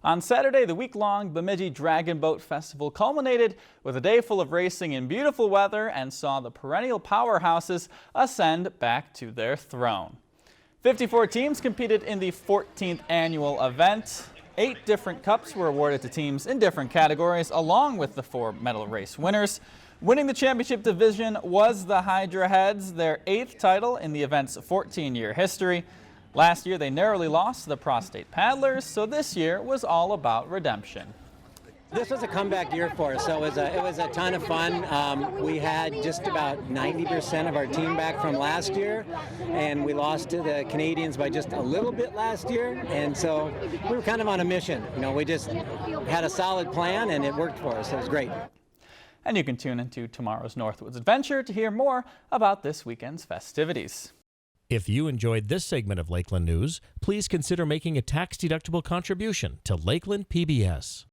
On Saturday, the week-long Bemidji Dragon Boat Festival culminated with a day full of racing in beautiful weather and saw the perennial powerhouses ascend back to their throne. 54 teams competed in the 14th annual event. 8 different cups were awarded to teams in different categories, along with the 4 medal race winners. Winning the championship division was the HydraHeads, their 8th title in the event's 14-year history. Last year, they narrowly lost to the Prostate Paddlers, so this year was all about redemption. This was a comeback year for us, so it was a ton of fun. We had just about 90% of our team back from last year, and we lost to the Canadians by just a little bit last year, and so we were kind of on a mission. You know, we just had a solid plan, and it worked for us. It was great. And you can tune into tomorrow's Northwoods Adventure to hear more about this weekend's festivities. If you enjoyed this segment of Lakeland News, please consider making a tax-deductible contribution to Lakeland PBS.